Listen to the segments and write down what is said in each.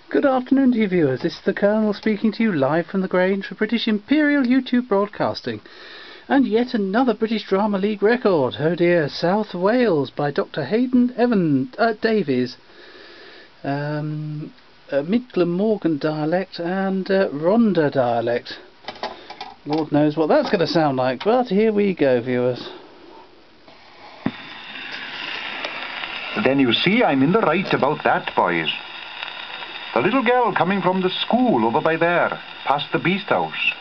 Good afternoon to you viewers, this is the Colonel speaking to you live from the Grange for British Imperial YouTube Broadcasting. And yet another British Drama League record, oh dear, South Wales by Dr. Haydn Davies. Mid Glamorgan dialect and Rhondda dialect. Lord knows what that's going to sound like, but here we go viewers. Then you see I'm in the right about that, boys. The little girl coming from the school over by there, past the beast house.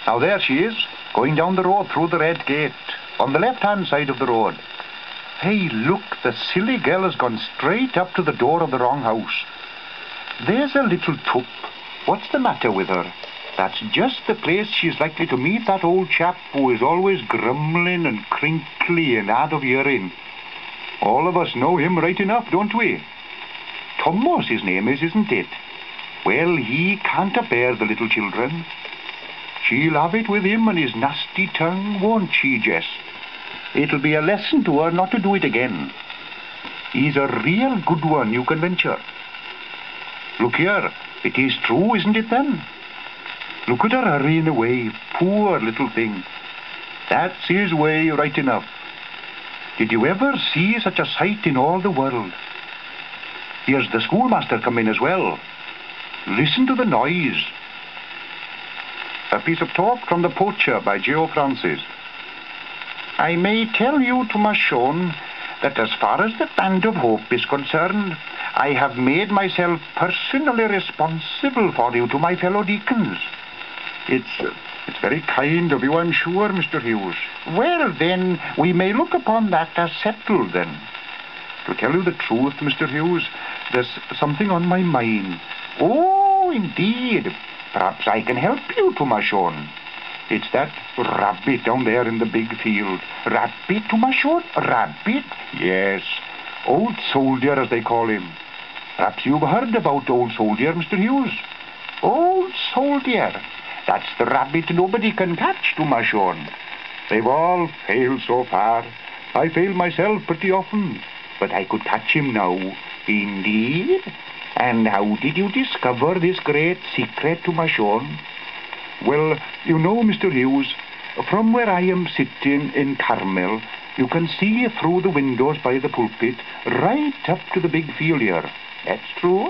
Now there she is, going down the road through the red gate, on the left-hand side of the road. Hey, look, the silly girl has gone straight up to the door of the wrong house. There's a little toop. What's the matter with her? That's just the place she's likely to meet that old chap who is always grumbling and crinkly and hard of hearing. All of us know him right enough, don't we? Thomas his name is, isn't it? Well, he can't bear the little children. She'll have it with him and his nasty tongue, won't she, Jess? It'll be a lesson to her not to do it again. He's a real good one, you can venture. Look here, it is true, isn't it then? Look at her hurrying away, poor little thing. That's his way right enough. Did you ever see such a sight in all the world? Here's the schoolmaster come in as well. Listen to the noise. A piece of talk from The Poacher by Geo Francis. I may tell you, Thomas Sean, that as far as the Band of Hope is concerned, I have made myself personally responsible for you to my fellow deacons. It's very kind of you, I'm sure, Mr. Hughes. Well, then, we may look upon that as settled, then. To tell you the truth, Mr. Hughes, there's something on my mind. Oh, indeed. Perhaps I can help you, Thomas Sean. It's that rabbit down there in the big field. Rabbit, Thomas Sean? Rabbit? Yes. Old Soldier, as they call him. Perhaps you've heard about Old Soldier, Mr. Hughes? Old Soldier. That's the rabbit nobody can catch, Thomas Sean. They've all failed so far. I failed myself pretty often. But I could catch him now. Indeed? And how did you discover this great secret, Thomas Sean? Well, you know, Mr. Hughes, from where I am sitting in Carmel, you can see through the windows by the pulpit, right up to the big field here. That's true.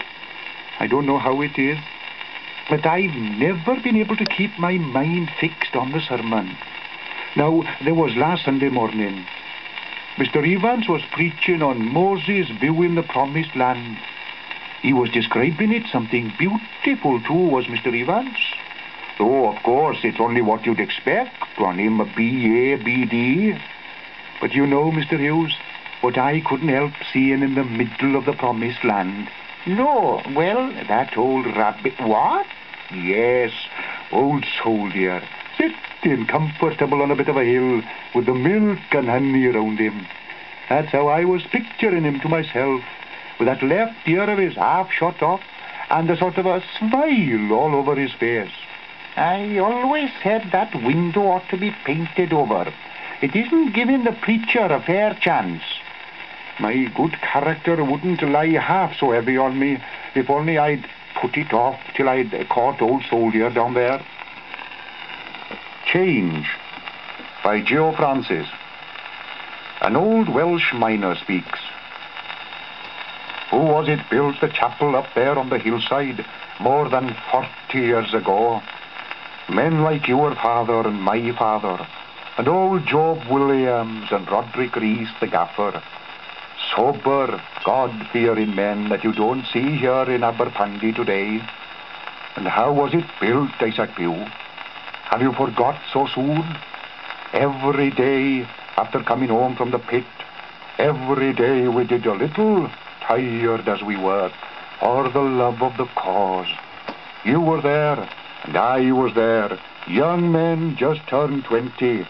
I don't know how it is, but I've never been able to keep my mind fixed on the sermon. Now, there was last Sunday morning. Mr. Evans was preaching on Moses viewing the promised land. He was describing it something beautiful too, was Mr. Evans. Oh, of course, it's only what you'd expect on him, a B.A., B.D. But you know, Mr. Hughes, what I couldn't help seeing in the middle of the promised land. No, well, that old rabbit. What? Yes, Old Soldier, sitting comfortable on a bit of a hill with the milk and honey around him. That's how I was picturing him to myself, with that left ear of his half shot off and a sort of a smile all over his face. I always said that window ought to be painted over. It isn't giving the preacher a fair chance. My good character wouldn't lie half so heavy on me if only I'd put it off till I'd caught Old Soldier down there. Change by Geo Francis. An old Welsh miner speaks. Who was it built the chapel up there on the hillside more than 40 years ago? Men like your father and my father, and old Job Williams and Roderick Rees the gaffer. Sober, God-fearing men that you don't see here in Aberpandy today. And how was it built, I said to you? Have you forgot so soon? Every day after coming home from the pit, every day we did a little, tired as we were, for the love of the cause. You were there, and I was there, young men just turned 20.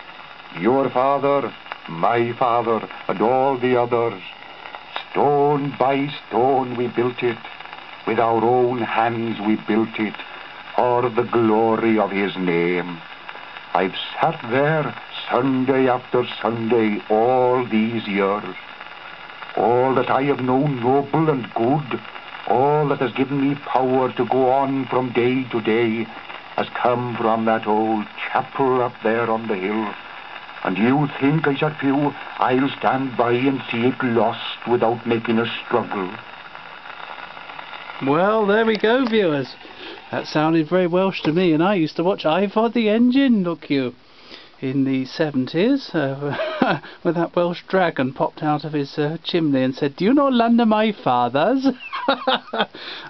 Your father, my father, and all the others. Stone by stone we built it. With our own hands we built it, for the glory of his name. I've sat there Sunday after Sunday all these years. All that I have known noble and good, All that has given me power to go on from day to day has come from that old chapel up there on the hill. And you think, I said to you, I'll stand by and see it lost without making a struggle? Well, there we go, viewers. That sounded very Welsh to me, and I used to watch Ivor the Engine, look you, in the 70s, when that Welsh dragon popped out of his chimney and said, "Do you know land of my fathers?"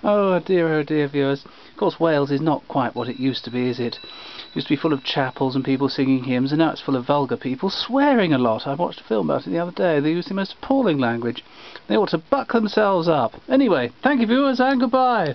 Oh dear, viewers. Of course, Wales is not quite what it used to be, is it? It used to be full of chapels and people singing hymns, and now it's full of vulgar people swearing a lot. I watched a film about it the other day. They use the most appalling language. They ought to buck themselves up. Anyway, thank you, viewers, and goodbye.